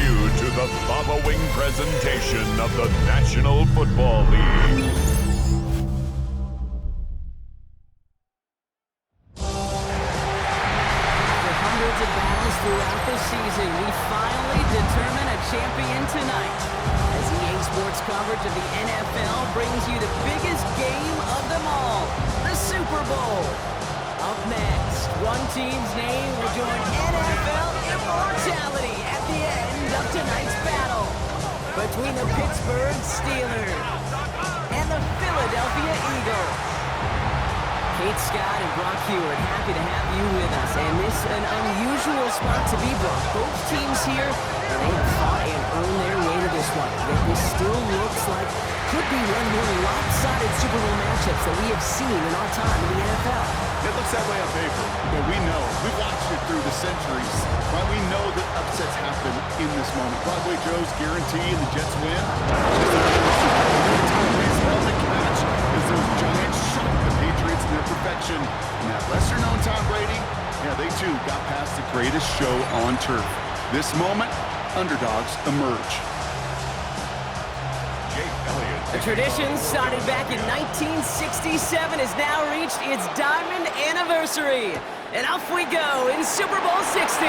you to the following presentation of the National Football League. After hundreds of battles throughout the season, we finally determine a champion tonight. As EA Sports coverage of the NFL brings you the biggest game of them all, the Super Bowl. Up next, one team's name will join NFL immortality at the end of tonight's battle between the Pittsburgh Steelers and the Philadelphia Eagles. Kate Scott and Brock Hewitt, happy to have you with us. And this is an unusual spot to be, Brock. Both teams here, and they have fought and earned their way to this one. Yet this still looks like could be one of the more lopsided Super Bowl matchups that we have seen in our time in the NFL. It looks that way on paper, but we know. We've watched it through the centuries. Right? We know that upsets happen in this moment. Broadway Joe's guarantee and the Jets win. Every time baseball that catch is those Giants shock the Patriots in their perfection. And that lesser-known Tom Brady, yeah, they too got past the greatest show on turf. This moment, underdogs emerge. A tradition started back in 1967 has now reached its diamond anniversary. And off we go in Super Bowl 60.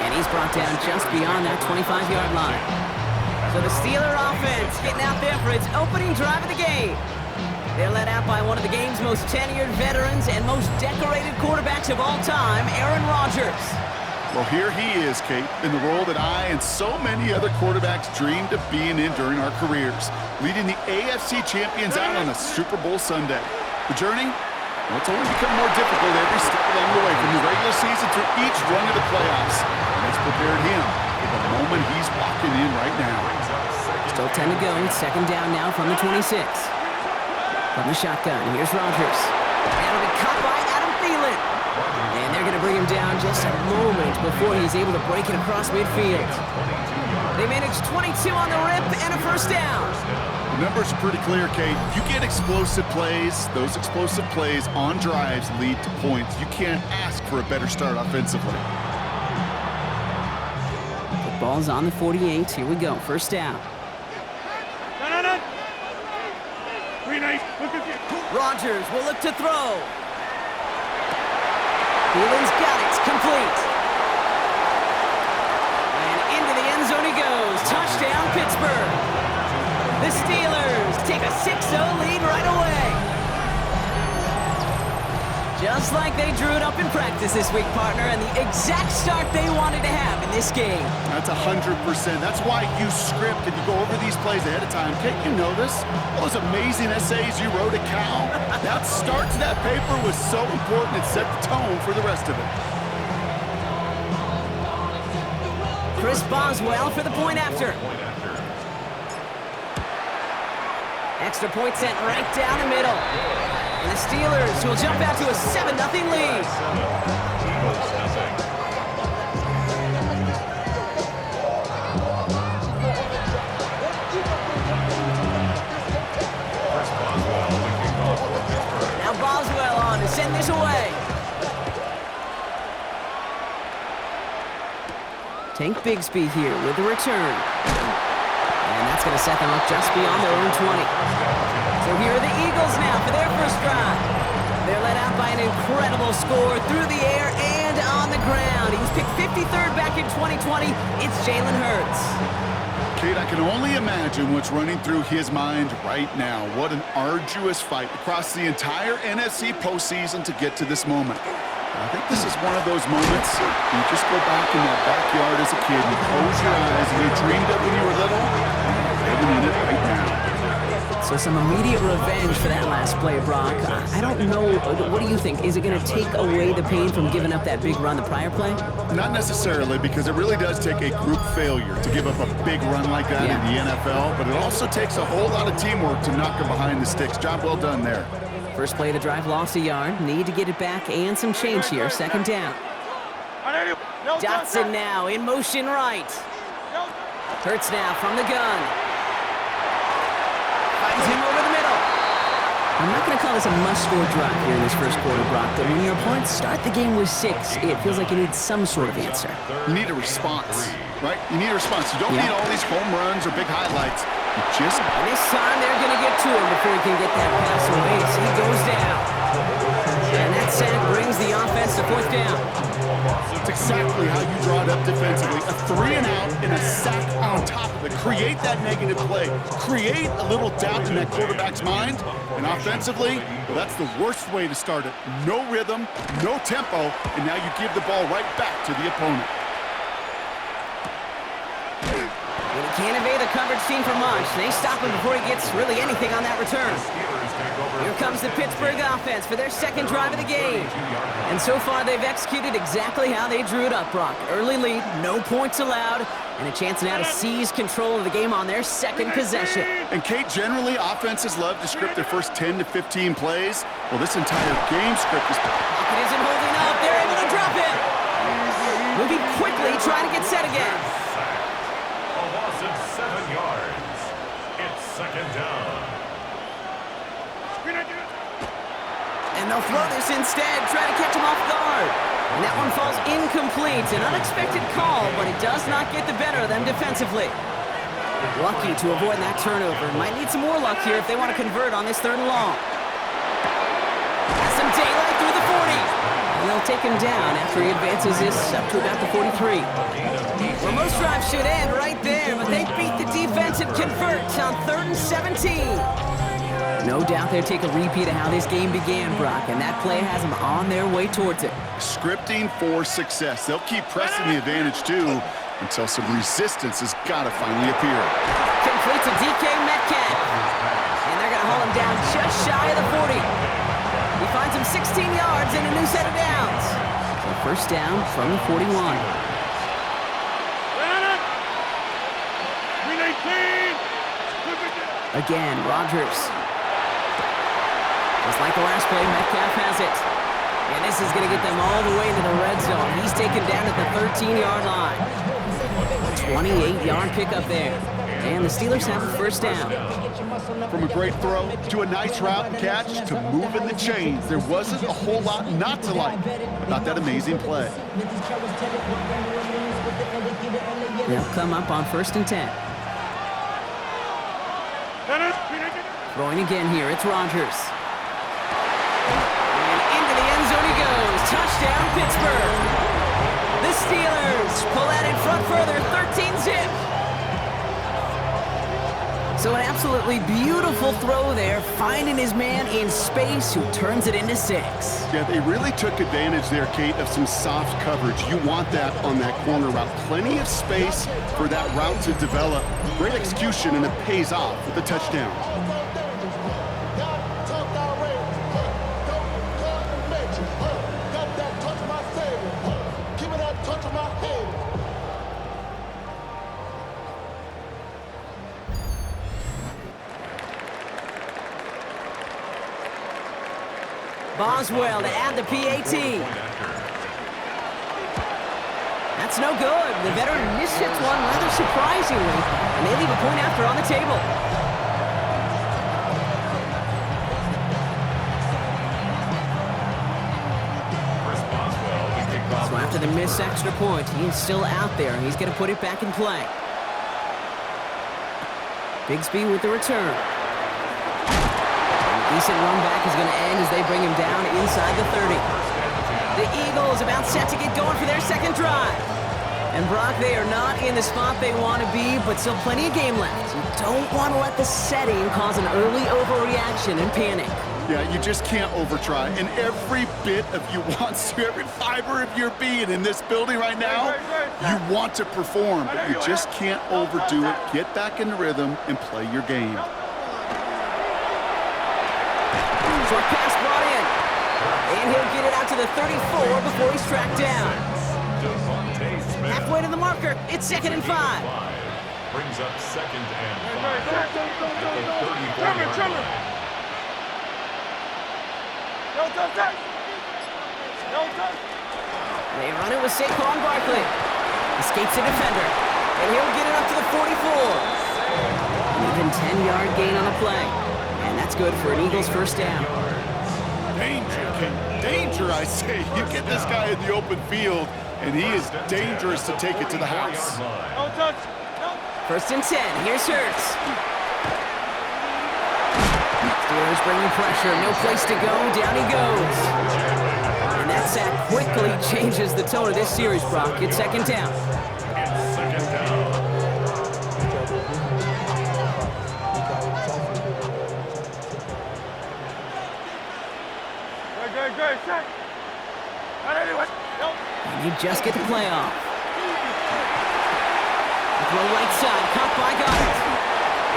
And he's brought down just beyond that 25-yard line. So the Steeler offense getting out there for its opening drive of the game. They're led out by one of the game's most tenured veterans and most decorated quarterbacks of all time, Aaron Rodgers. Well, here he is, Kate, in the role that I and so many other quarterbacks dreamed of being in during our careers, leading the AFC champions out on a Super Bowl Sunday. The journey, well, it's only become more difficult every step along the way, from the regular season to each run of the playoffs. And it's prepared him for the moment he's walking in right now. Still 10 to go, second down now from the 26. From the shotgun, here's Rodgers. And it'll be caught by Adam Thielen. And they're going to bring him down just a moment before he's able to break it across midfield. They managed 22 on the rip and a first down. The numbers are pretty clear, Kate. You get explosive plays. Those explosive plays on drives lead to points. You can't ask for a better start offensively. The ball's on the 48. Here we go. First down. Rodgers will look to throw. Thielen's got it. Complete. And into the end zone he goes. Touchdown, Pittsburgh. The Steelers take a 6-0 lead right away. Just like they drew it up in practice this week, partner, and the exact start they wanted to have in this game. That's 100%. That's why you script and you go over these plays ahead of time. Kate, you know this. All those amazing essays you wrote at Cal. That start to that paper was so important. It set the tone for the rest of it. Chris Boswell for the point after. Extra point sent right down the middle. And the Steelers will jump out to a 7-0 lead. Now Boswell on to send this away. Tank Bigsby here with the return. And that's going to set them up just beyond their own 20. So here are the Eagles now for their first drive. They're led out by an incredible score through the air and on the ground. He was picked 53rd back in 2020. It's Jalen Hurts. Kate, I can only imagine what's running through his mind right now. What an arduous fight across the entire NFC postseason to get to this moment. I think this is one of those moments you just go back in that backyard as a kid and close your eyes and you dreamed of when you were little, and you're living in it right now. So some immediate revenge for that last play, Brock. I don't know. What do you think? Is it going to take away the pain from giving up that big run the prior play? Not necessarily, because it really does take a group failure to give up a big run like that in the NFL, but it also takes a whole lot of teamwork to knock them behind the sticks. Job well done there. First play of the drive lost a yard. Need to get it back and some change here. Second down. Dotson now in motion right. Hurts now from the gun. Finds him over the middle. I'm not going to call this a must-score drive here in this first quarter, Brock, but when your opponents start the game with 6, it feels like you need some sort of answer. You need a response, right? You need a response. You don't need all these home runs or big highlights. You just... And this time they're going to get to him before he can get that pass away, so he goes down. And that sack brings the offense to 4th down. It's exactly how you draw it up defensively. A 3-and-out and a sack on top of it. Create that negative play. Create a little doubt in that quarterback's mind. And offensively, well, that's the worst way to start it. No rhythm, no tempo, and now you give the ball right back to the opponent. And he can't evade the coverage team from Munch. They stop him before he gets really anything on that return. Here comes the Pittsburgh offense for their second drive of the game. And so far, they've executed exactly how they drew it up, Brock. Early lead, no points allowed, and a chance now to seize control of the game on their second possession. And Kate, generally, offenses love to script their first 10 to 15 plays. Well, this entire game script is... Pocket isn't holding up. They're able to drop it. Moving quickly, trying to get set again. A loss of 7 yards. It's second down. And they'll throw this instead, try to catch him off guard. And that one falls incomplete. An unexpected call, but it does not get the better of them defensively. Lucky to avoid that turnover. Might need some more luck here if they want to convert on this 3rd and long. Has some daylight through the 40. And they'll take him down after he advances this up to about the 43. Well, most drives should end right there, but they beat the defense and convert on 3rd and 17. No doubt they'll take a repeat of how this game began, Brock, and that play has them on their way towards it. Scripting for success. They'll keep pressing the advantage, too, until some resistance has got to finally appear. Complete to DK Metcalf. And they're going to haul him down just shy of the 40. He finds him 16 yards and a new set of downs. So first down from the 41. Again, Rodgers. Just like the last play, Metcalf has it. And this is going to get them all the way into the red zone. He's taken down at the 13-yard line. 28-yard pickup there. And the Steelers have a first down. From a great throw to a nice route and catch to moving the chains, there wasn't a whole lot not to like about that amazing play. They'll come up on 1st and 10. Throwing again here, it's Rodgers. And into the end zone he goes. Touchdown, Pittsburgh. The Steelers pull that in front further, 13-zip. So an absolutely beautiful throw there, finding his man in space who turns it into 6. Yeah, they really took advantage there, Kate, of some soft coverage. You want that on that corner route. Plenty of space for that route to develop. Great execution, and it pays off with the touchdown. Boswell to add the PAT. That's no good. The veteran mishits one rather surprisingly, and they leave a point after on the table. So after the missed extra point, he's still out there, and he's going to put it back in play. Bigsby with the return. Decent run back is going to end as they bring him down inside the 30. The Eagles about set to get going for their second drive. And Brock, they are not in the spot they want to be, but still plenty of game left. You don't want to let the setting cause an early overreaction and panic. Yeah, you just can't overtry. And every bit of you wants to, every fiber of your being in this building right now, you want to perform, but you just can't overdo it. Get back in the rhythm and play your game. Short pass brought in. And he'll get it out to the 34 before he's tracked down. Halfway to the marker. It's 2nd and 5. Brings up 2nd and 5. At the 34-yard line. They run it with Saquon Barkley. Escapes the defender. And he'll get it up to the 44. An even 10-yard gain on the play. And That's good for an Eagles first down. Danger, Ken. Danger, I say. You get this guy in the open field, and he is dangerous to take it to the house. Don't touch. No. First and 10. Here's Hurts. Steelers bringing pressure. No place to go. Down he goes. And that sack quickly changes the tone of this series, Brock. It's second down. It's second down. Good. Set. Not anyway. Nope. And you just get the playoff. Throw right side. Caught by Goddard.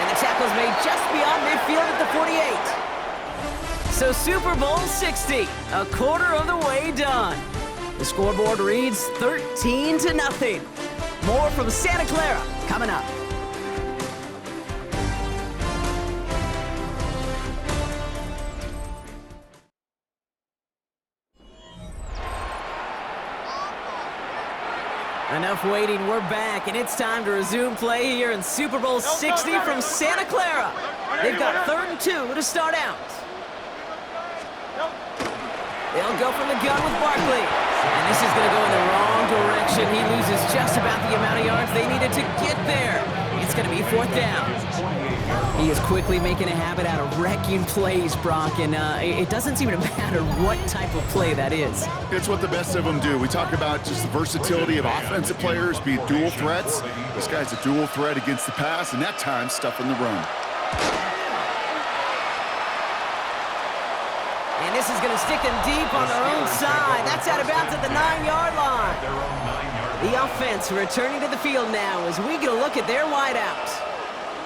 And the tackle's made just beyond midfield at the 48. So Super Bowl 60, a quarter of the way done. The scoreboard reads 13-0. More from Santa Clara coming up. Enough waiting, we're back, and it's time to resume play here in Super Bowl 60 from Santa Clara. They've got 3rd and 2 to start out. They'll go from the gun with Barkley. And this is going to go in the wrong direction. He loses just about the amount of yards they needed to get there. It's going to be 4th down. He is quickly making a habit out of wrecking plays, Brock, and it doesn't seem to matter what type of play that is. It's what the best of them do. We talk about just the versatility of offensive players, be dual threats. This guy's a dual threat against the pass, and that time stuffing the run. And this is going to stick them deep on their own side. That's out of bounds at the 9-yard line. The offense returning to the field now as we get a look at their wideouts.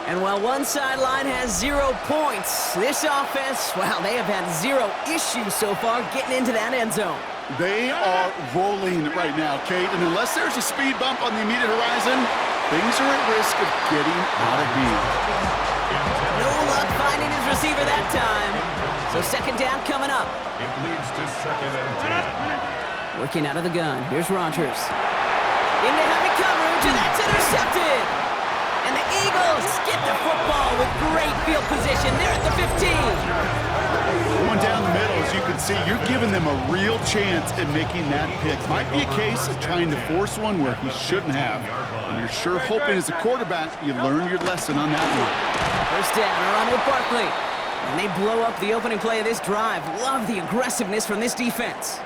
And while one sideline has 0 points, this offense, well, they have had 0 issues so far getting into that end zone. They are rolling right now, Kate, and unless there's a speed bump on the immediate horizon, things are at risk of getting out of hand. No luck finding his receiver that time. So second down coming up. It leads to 2nd and 10. Working out of the gun. Here's Rodgers. Into heavy coverage, and that's intercepted. And the Eagles get the football with great field position. They're at the 15. Going down the middle, as you can see, you're giving them a real chance at making that pick. Might be a case of trying to force one where he shouldn't have. And you're sure hoping as a quarterback you learn your lesson on that one. First down, around with Barkley. And they blow up the opening play of this drive. Love the aggressiveness from this defense.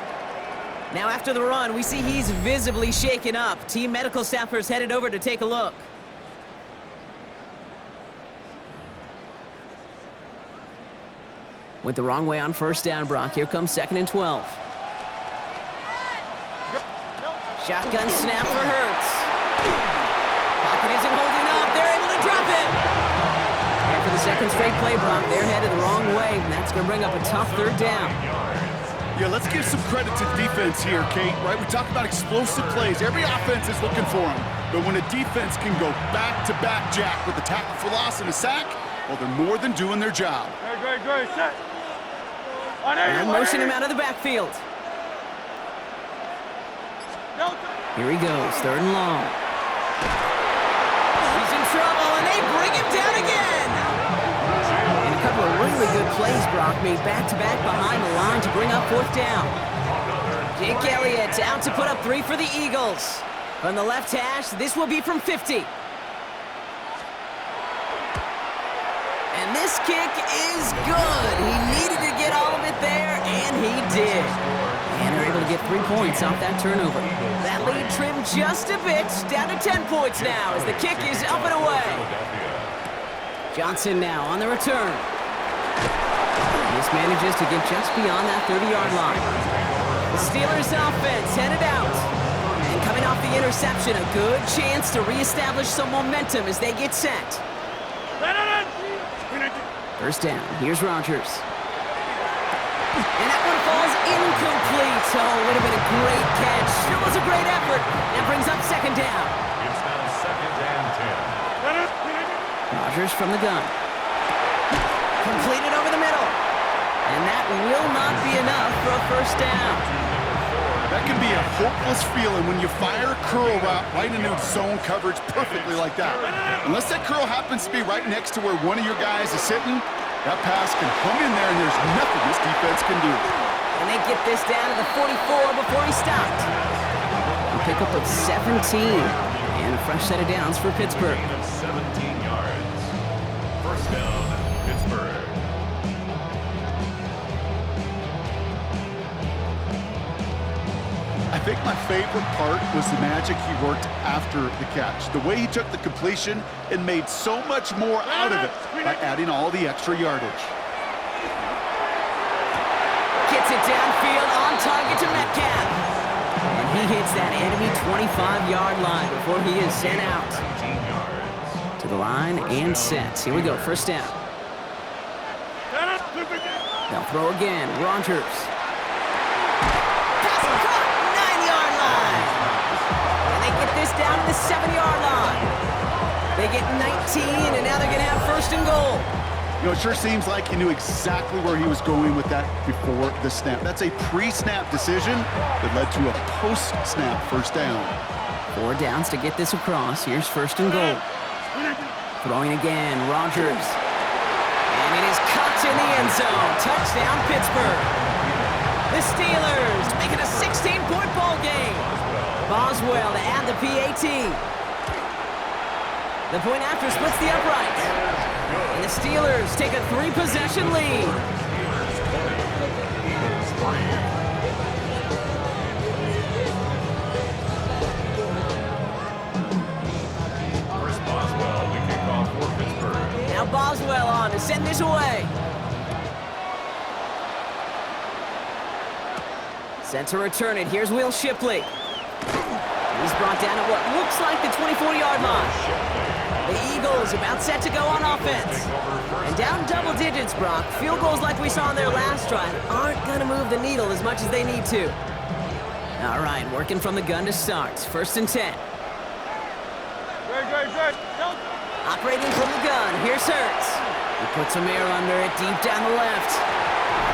Now after the run, we see he's visibly shaken up. Team medical staffers headed over to take a look. Went the wrong way on first down, Brock. Here comes 2nd and 12. Shotgun snap for Hurts. Pocket isn't holding up. They're able to drop it. And for the second straight play, Brock, they're headed the wrong way. And that's going to bring up a tough 3rd down. Yeah, let's give some credit to the defense here, Kate, right? We talk about explosive plays. Every offense is looking for them. But when a defense can go back-to-back, Jack, with a tackle for loss and a sack, well, they're more than doing their job. Good. Set. And motion him out of the backfield. Here he goes, 3rd and long. He's in trouble, and they bring him down again. And a couple of really good plays, Brock, made back-to-back behind the line to bring up 4th down. Jake Elliott out to put up 3 for the Eagles. From the left hash, this will be from 50. And this kick is good. He needed to get all of it there, and he did. And they're able to get 3 points off that turnover. That lead trimmed just a bit, down to 10 points now as the kick is up and away. Johnson now on the return. This manages to get just beyond that 30-yard line. The Steelers offense headed out. And coming off the interception, a good chance to reestablish some momentum as they get set. First down, here's Rodgers. And that one falls incomplete. Oh, would have been a great catch. It was a great effort. That brings up 2nd down. It's now 2nd and 10. Rodgers from the gun. Completed over the middle. And that will not be enough for a first down. That can be a hopeless feeling when you fire a curl route right into zone coverage perfectly like that. Unless that curl happens to be right next to where one of your guys is sitting, That pass can hung in there, and there's nothing this defense can do. And they get this down to the 44 before he stopped. A pickup of 17. And a fresh set of downs for Pittsburgh. Gain of 17 yards. First down, Pittsburgh. I think my favorite part was the magic he worked after the catch. The way he took the completion and made so much more out of it by adding all the extra yardage. Gets it downfield on target to Metcalf. And he hits that enemy 25-yard line before he is sent out. 19 yards. To the line and set. Here we go, first down. They'll throw again, Rodgers. Pass caught, 9-yard line. And they get this down to the 7-yard line. They get 19, and now they're going to have first and goal. You know, it sure seems like he knew exactly where he was going with that before the snap. That's a pre-snap decision that led to a post-snap first down. 4 downs to get this across. Here's first and goal. Throwing again, Rodgers. And it is caught in the end zone. Touchdown, Pittsburgh. The Steelers make it a 16-point ball game. Boswell to add the PAT. The point after splits the uprights. And the Steelers take a 3-possession lead. Chris Boswell, the kickoff for Pittsburgh. Now Boswell on to send this away. Set to return it. Here's Will Shipley. He's brought down at what looks like the 24-yard line. The Eagles about set to go on offense. And down double digits, Brock. Field goals like we saw in their last drive aren't going to move the needle as much as they need to. All right, working from the gun to start. First and 10. Good. Operating from the gun. Here's Hurts. He puts some air under it deep down the left.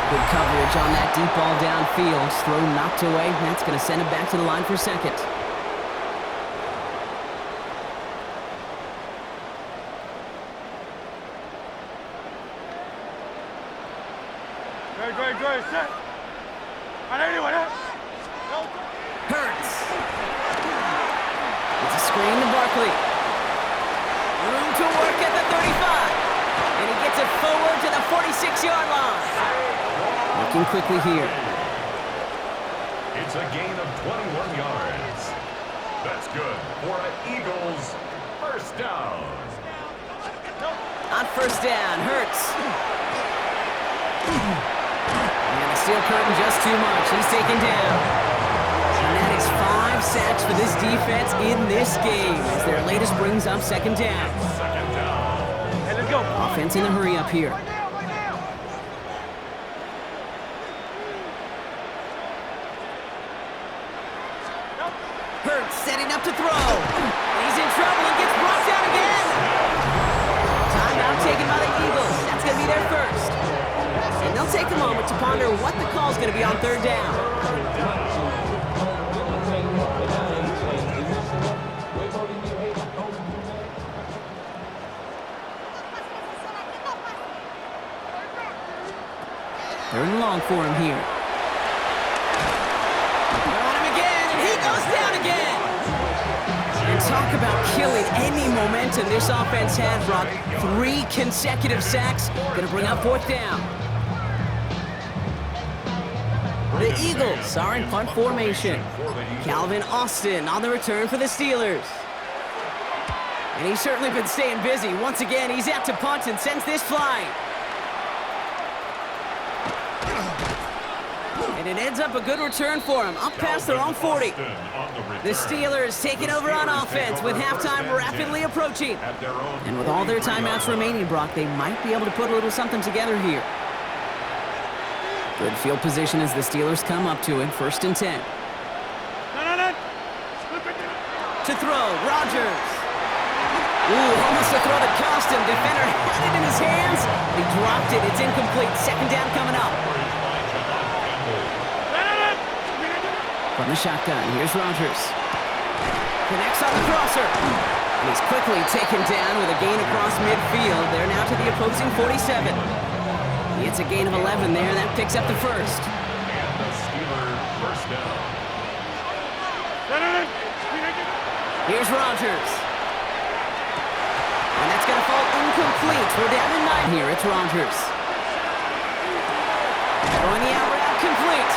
Good coverage on that deep ball downfield. Throw knocked away. That's going to send him back to the line for second. Good. Set. On anyone else? Hurts. It's a screen to Barkley. Room to work at the 35. And he gets it forward to the 46-yard line. Working quickly here. It's a gain of 21 yards. That's good for an Eagles first down. On first down, Hurts. And the steel curtain just too much. He's taken down. And that is 5 sacks for this defense in this game as their latest brings up second down. Second down. Hey, let's go. Offense in the hurry up here. Hurts setting up to throw. He's in trouble and gets brought down again. Timeout taken by the Eagles. That's going to be their first. And they'll take a moment to ponder what the call is going to be on third down. Third and long for him here. They're on him again, and he goes down again. And talk about killing any momentum this offense had, Brock. 3 consecutive sacks, going to bring up fourth down. The Eagles are in punt formation. Calvin Austin on the return for the Steelers. And he's certainly been staying busy. Once again, he's out to punt and sends this flying. And it ends up a good return for him, up past their own 40. The Steelers taking over on offense with halftime rapidly approaching. And with all their timeouts remaining, Brock, they might be able to put a little something together here. Good field position as the Steelers come up to it, first and 10. To throw, Rodgers. Ooh, almost a throw that cost him. Defender had it in his hands. He dropped it. It's incomplete. Second down coming up. From the shotgun, here's Rodgers. Connects on the crosser. And he's quickly taken down with a gain across midfield. They're now to the opposing 47. It's a gain of 11 there. That picks up the first. And the Steelers first down. Here's Rodgers. And that's going to fall incomplete. We're down to 9 here. It's Rodgers. Throwing the out route complete.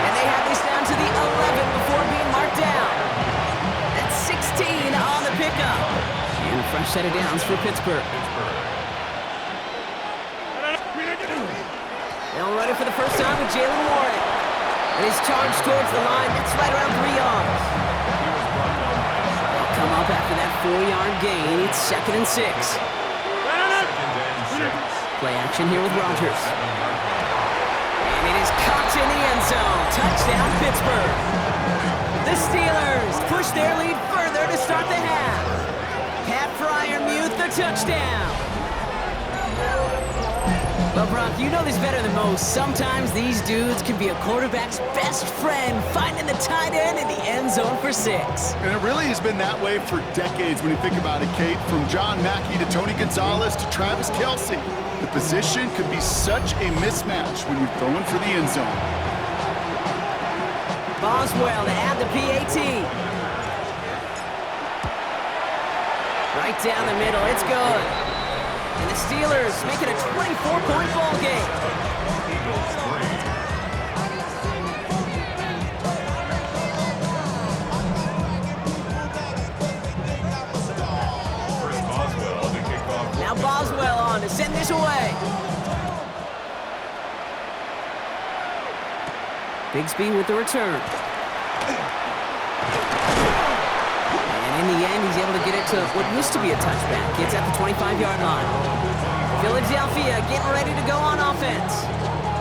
And they have this down to the 11 before being marked down. That's 16 on the pickup. And a fresh set of downs for Pittsburgh. They'll run it for the first time with Jaylen Warren. And his charge towards the line, that's right around 3 yards. They'll come up after that 4-yard gain. It's 2nd and 6. Play action here with Rodgers. And it is caught in the end zone. Touchdown, Pittsburgh. The Steelers push their lead further to start the half. Pat Freiermuth, the touchdown. Well, Brock, you know this better than most. Sometimes these dudes can be a quarterback's best friend, finding the tight end in the end zone for 6. And it really has been that way for decades when you think about it, Kate. From John Mackey to Tony Gonzalez to Travis Kelce. The position could be such a mismatch when you're throwing for the end zone. Boswell to add the PAT. Right down the middle, it's good. And the Steelers make it a 24-point ball game. Eagles 3. First Boswell to kick off. Now Boswell on to send this away. Bigsby with the return. And in the end, he's able to get it to what used to be a touchback. It's at the 25-yard line. Philadelphia getting ready to go on offense.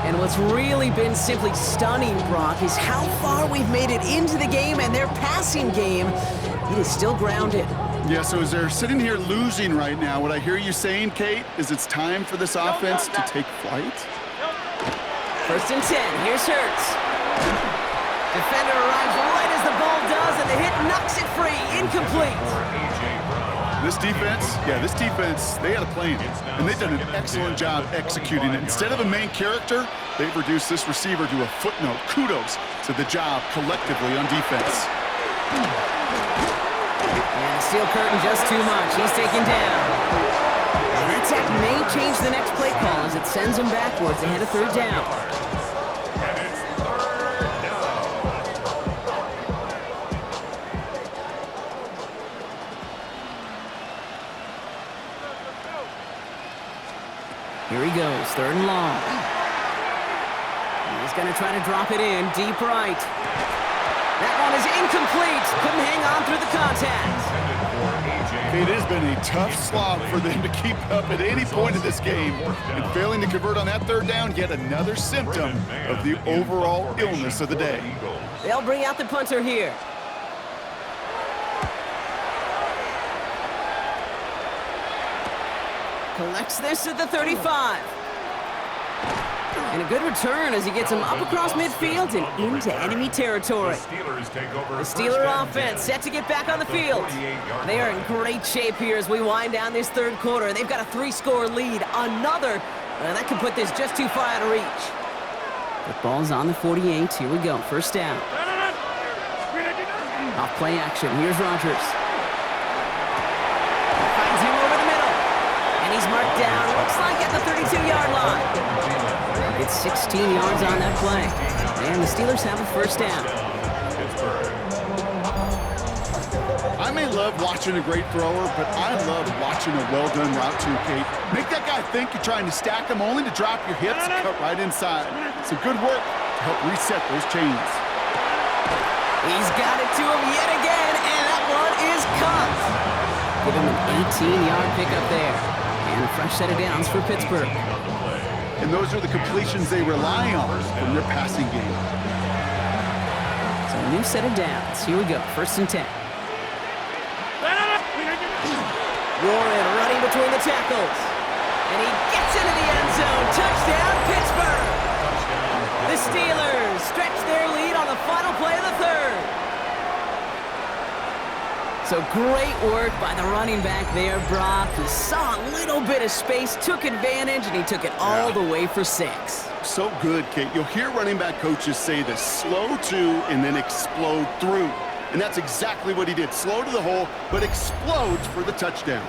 And what's really been simply stunning, Brock, is how far we've made it into the game, and their passing game, it is still grounded. Yeah, so as they're sitting here losing right now, what I hear you saying, Kate, is it's time for this offense to take flight? 1st and 10. Here's Hurts. Defender arrives right as the ball does, and the hit knocks it free. Incomplete. This defense, they had a plan, and they've done an excellent job executing it. Instead of a main character, they've reduced this receiver to a footnote. Kudos to the job collectively on defense. And the steel curtain just too much. He's taken down. And that attack may change the next play call as it sends him backwards ahead of 3rd down. And it's 3rd down. Here he goes, 3rd and long. He's going to try to drop it in, deep right. That one is incomplete. Couldn't hang on through the contact. It has been a tough slog for them to keep up at any point in this game. And failing to convert on that 3rd down, yet another symptom of the overall illness of the day. They'll bring out the punter here. Collects this at the 35. And a good return as he gets him up across midfield and into enemy territory. The Steeler offense set to get back on the field. They are in great shape here as we wind down this 3rd quarter. They've got a 3-score lead. Another, that could put this just too far out of reach. The ball's on the 48. Here we go. 1st down. Off play action. Here's Rodgers. Finds him over the middle. And he's marked down. Looks like at the 32-yard line. It's 16 yards on that play. And the Steelers have a 1st down. I may love watching a great thrower, but I love watching a well-done route too, Kate. Make that guy think you're trying to stack him only to drop your hips and cut right inside. It's a good work to help reset those chains. He's got it to him yet again, and that one is caught. Give him an 18-yard pickup there. And a fresh set of downs for Pittsburgh. And those are the completions they rely on from their passing game. So a new set of downs. Here we go. 1st and 10. Warren running between the tackles. And he gets into the end zone. Touchdown, Pittsburgh. The Steelers stretch their lead on the final play of the 3rd. So great work by the running back there, Brock. He saw a little bit of space, took advantage, and he took it all the way for 6. So good, Kate. You'll hear running back coaches say this: slow to and then explode through. And that's exactly what he did. Slow to the hole, but explodes for the touchdown.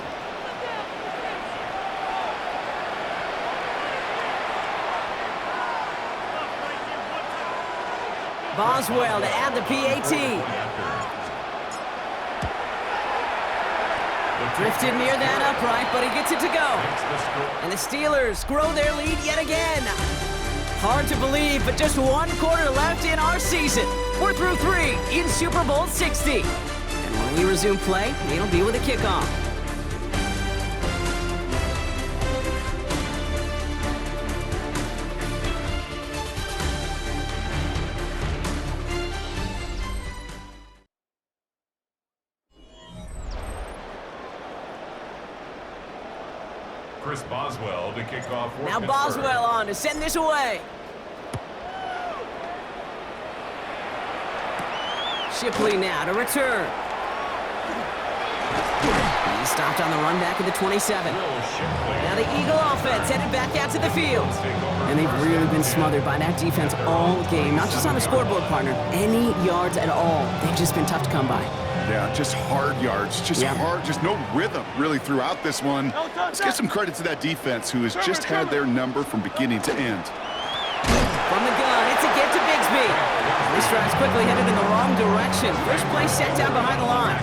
Boswell to add the PAT. Drifted near that upright, but he gets it to go. And the Steelers grow their lead yet again. Hard to believe, but just 1 quarter left in our season. We're through 3 in Super Bowl 60. And when we resume play, it'll be with a kickoff. Chris Boswell to kick off for Now Pittsburgh. Boswell on to send this away. Shipley now to return. He stopped on the run back at the 27. Now the Eagle offense headed back out to the field. And they've really been smothered by that defense all game. Not just on the scoreboard, partner. Any yards at all. They've just been tough to come by. Yeah, just hard yards, just hard, just no rhythm really throughout this one. Let's give some credit to that defense who has just had their number from beginning to end. From the gun, it's a get to Bigsby. This drive's quickly headed in the wrong direction. First play set down behind the line.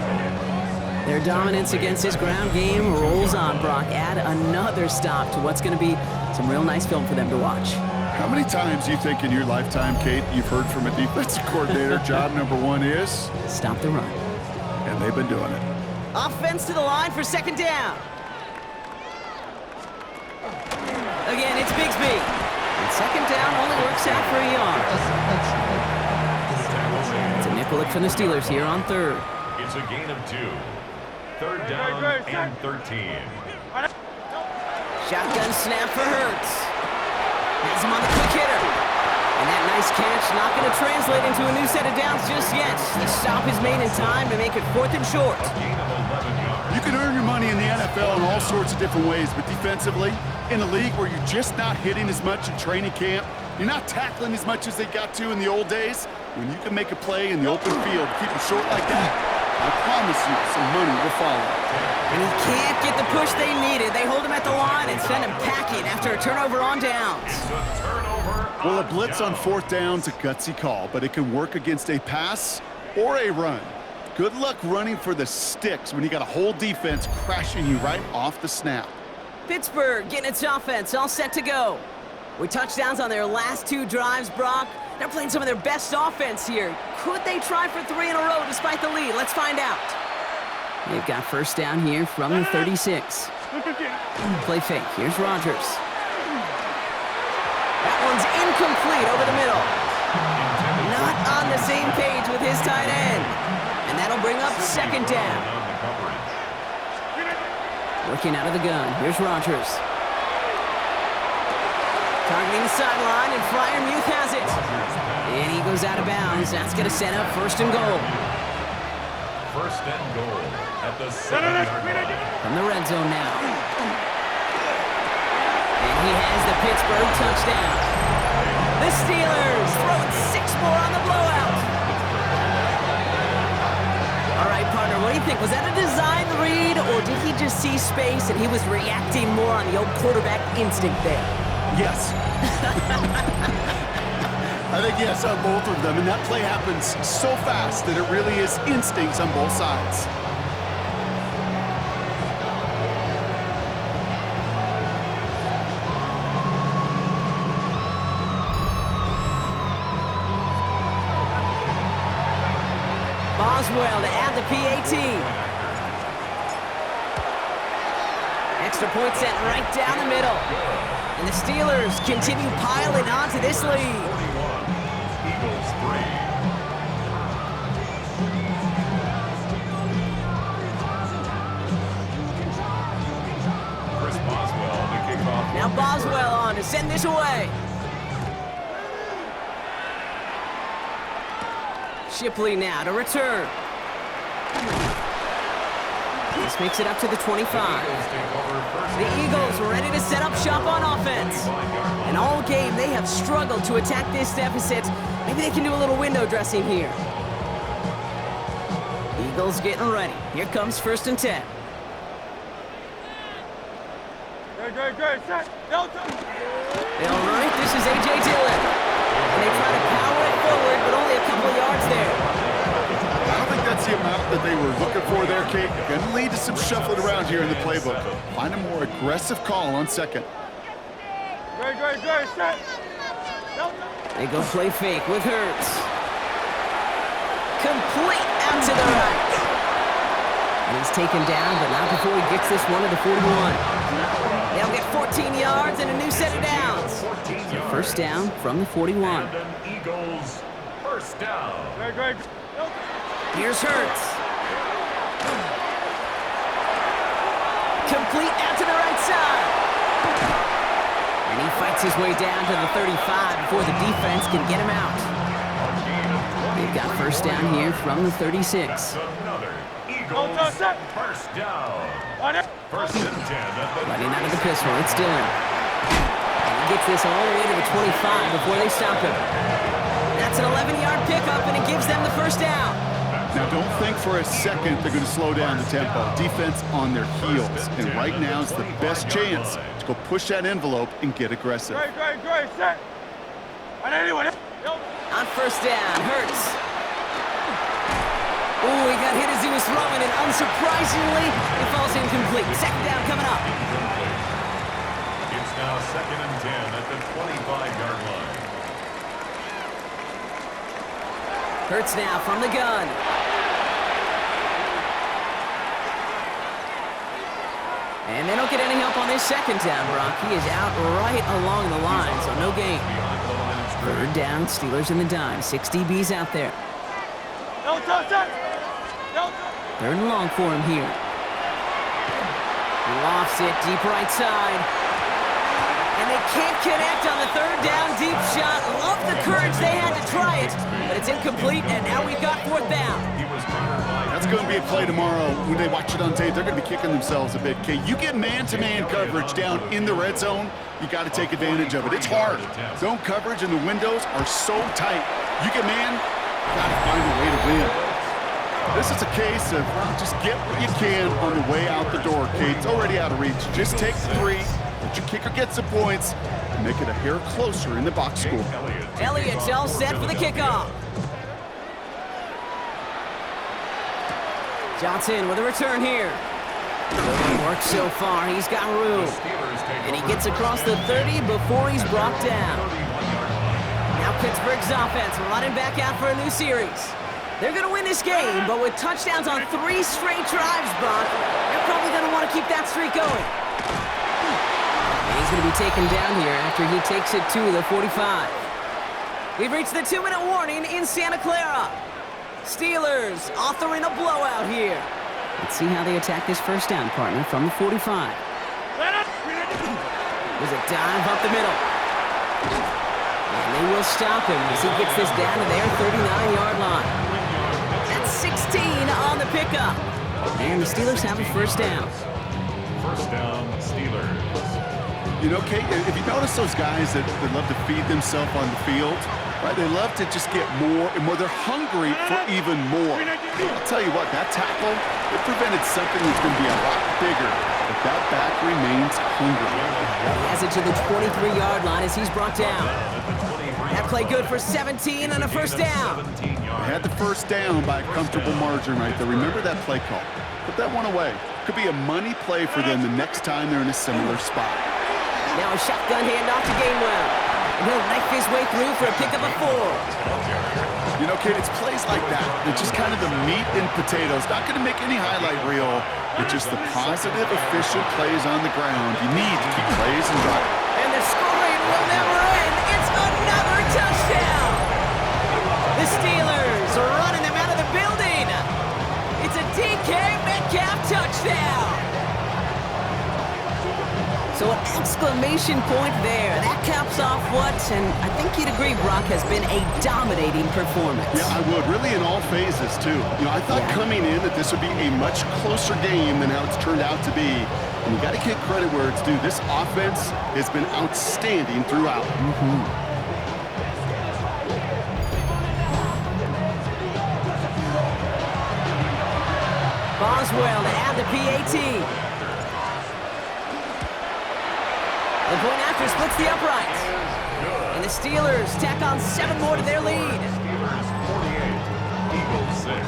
Their dominance against this ground game rolls on, Brock. Add another stop to what's going to be some real nice film for them to watch. How many times do you think in your lifetime, Kate, you've heard from a defensive coordinator, job number 1 is? Stop the run. And they've been doing it. Offense to the line for 2nd down. Again, it's Bigsby. And 2nd down only works out for a yard. It's a nickel look from the Steelers here on 3rd. It's a gain of 2. 3rd down and 13. Shotgun snap for Hurts. Has him on the quick hitter. And that nice catch not going to translate into a new set of downs just yet. The stop is made in time to make it 4th and short. Gain of 11 yards. You can earn your money in the NFL in all sorts of different ways, but defensively, in a league where you're just not hitting as much in training camp, you're not tackling as much as they got to in the old days, when you can make a play in the open field, keep it short like that, I promise you some money will follow. And he can't get the push they needed. They hold him at the line and send him packing after a turnover on downs. It's a turnover. Well, a blitz on 4th down's a gutsy call, but it can work against a pass or a run. Good luck running for the sticks when you got a whole defense crashing you right off the snap. Pittsburgh getting its offense all set to go. With touchdowns on their last 2 drives, Brock, they're playing some of their best offense here. Could they try for 3 in a row despite the lead? Let's find out. They've got 1st down here from the 36. Play fake. Here's Rodgers. That one's incomplete over the middle. Not on the same page with his tight end. And that'll bring up 2nd down. Working out of the gun. Here's Rodgers. Targeting the sideline, and Freiermuth has it. And he goes out of bounds. That's going to set up 1st and goal. 1st and goal at the 7-yard line. From the red zone now. And he has the Pittsburgh touchdown. The Steelers throwing 6 more on the blowout. All right, partner, what do you think? Was that a design read, or did he just see space and he was reacting more on the old quarterback instinct there? Yes. I think yes on both of them, and that play happens so fast that it really is instincts on both sides. Boswell to add the PAT. Extra point sent right down the middle. And the Steelers continue piling onto this lead. 41, Eagles 3. Chris Boswell to kick off. Now Boswell on to send this away. Shipley now to return. This makes it up to the 25. The Eagles ready to set up shop on offense. And all game, they have struggled to attack this deficit. Maybe they can do a little window dressing here. Eagles getting ready. Here comes 1st and 10. Good. Set. Delta. All right, this is A.J. Dillon. And they try to power it forward, but only a couple yards there. I don't think that's the amount that they were looking for there, Kate. Going to lead to some shuffling around here in the playbook. Find a more aggressive call on 2nd. Good. Set. Delta. They go play fake with Hurts. Complete out to the right. And he's taken down, but not before he gets this one to the 41. They'll get 14 yards and a new set of downs. So 1st down from the 41. Eagles, 1st down. Good. Here's Hurts. Complete out to the right side. And he fights his way down to the 35 before the defense can get him out. They've got 1st down here from the 36. Another Eagles, 1st down. 1st and 10 at the Running out of the pistol, it's Dillon. And he gets this all the way to the 25 before they stop him. That's an 11-yard pickup, and it gives them the 1st down. Now, don't think for a second they're going to slow down the tempo. Defense on their heels. And right now is the best chance to go push that envelope and get aggressive. Good. Set. On anyone. On 1st down, Hurts. Ooh, he got hit as he was throwing, and unsurprisingly, it falls incomplete. 2nd down coming up. It's now 2nd and 10 at the 25-yard line. Hurts now from the gun. And they don't get any help on this 2nd down, Brock. He is out right along the line, so no gain. 3rd down, Steelers in the dime. 6 DBs out there. Delta. 3rd and long for him here. He lofts it deep right side. And they can't connect on the 3rd down deep shot. Love the courage they had to try it, but it's incomplete, and now we've got 4th down. That's going to be a play tomorrow. When they watch it on tape, they're going to be kicking themselves a bit. Okay, you get man-to-man coverage down in the red zone, you got to take advantage of it. It's hard. Zone coverage and the windows are so tight. You get man, you got to find a way to win. This is a case of just get what you can on the way out the door, Kate. It's already out of reach. Just take 3, let your kicker get some points, and make it a hair closer in the box score. Elliott's all set for the kickoff. Johnson with a return here. Good work so far. He's got room. And he gets across the 30 before he's brought down. Now Pittsburgh's offense running back out for a new series. They're going to win this game, but with touchdowns on 3 straight drives, Brock, they're probably going to want to keep that streak going. And he's going to be taken down here after he takes it to the 45. We've reached the 2-minute warning in Santa Clara. Steelers authoring a blowout here. Let's see how they attack this 1st down, partner, from the 45. There's a dive up the middle. And they will stop him as he gets this down to their 39-yard line. That's 16 on the pickup. And the Steelers have a 1st down. 1st down, Steelers. You know, Kate, if you notice those guys that love to feed themselves on the field, right? They love to just get more and more. They're hungry for even more. I'll tell you what, that tackle, it prevented something that's going to be a lot bigger, but that back remains hungry. He has it to the 23-yard line as he's brought down. That play good for 17 and a 1st down. They had the 1st down by a comfortable margin right there. Remember that play call. Put that one away. Could be a money play for them the next time they're in a similar spot. Now a shotgun handoff to Gainwell. And he'll knife his way through for a pickup of 4. You know, Kate, it's plays like that. It's just kind of the meat and potatoes. Not going to make any highlight reel, but just the positive, efficient plays on the ground. You need to keep plays and drive. And the scoring will never end. It's another touchdown. The Steelers are running them out of the building. It's a DK Metcalf touchdown. So an exclamation exclamation point there. That caps off what, and I think you'd agree, Brock, has been a dominating performance. Yeah, I would. Really in all phases, too. I thought coming in that this would be a much closer game than how it's turned out to be. And you got to give credit where it's due. This offense has been outstanding throughout. Boswell to add the PAT. The point after splits the uprights. And the Steelers tack on 7 more to their lead. Steelers 48, Eagles 6.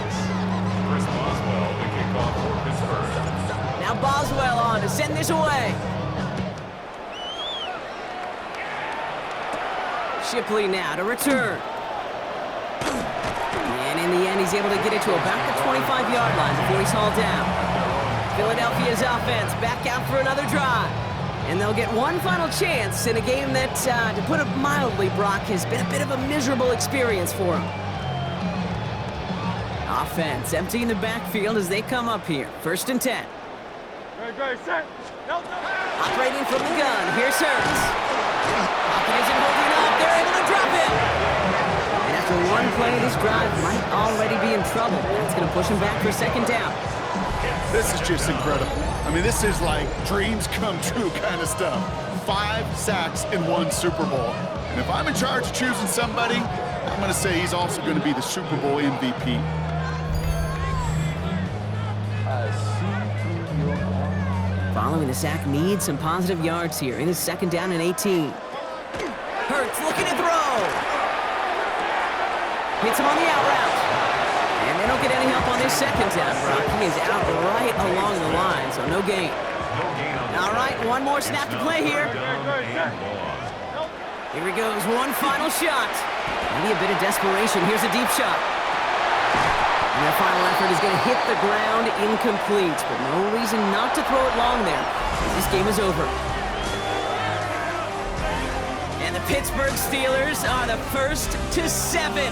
Chris Boswell, the kickoff for Pittsburgh. Now Boswell on to send this away. Shipley now to return. And in the end, he's able to get it to about the 25-yard line before he's hauled down. Philadelphia's offense back out for another drive. And they'll get one final chance in a game that, to put it mildly, Brock, has been a bit of a miserable experience for him. Offense emptying the backfield as they come up here. 1st and 10. Great, set. Operating from the gun. Here's Hurts. Pocket isn't holding up. They're able to drop him. And after one play, this drive might already be in trouble. That's going to push him back for 2nd down. This is just incredible. I mean, this is like dreams come true kind of stuff. 5 sacks in 1 Super Bowl. And if I'm in charge of choosing somebody, I'm going to say he's also going to be the Super Bowl MVP. Following the sack, needs some positive yards here. It is 2nd down and 18. Hurts looking to throw. Hits him on the out route. And they don't get any help on this 2nd down, Brock. He is out right along the line, so no gain. All right, one more snap to play here. Here he goes, one final shot. Maybe a bit of desperation. Here's a deep shot. And their final effort is going to hit the ground incomplete, but no reason not to throw it long there. This game is over. And the Pittsburgh Steelers are the first to 7.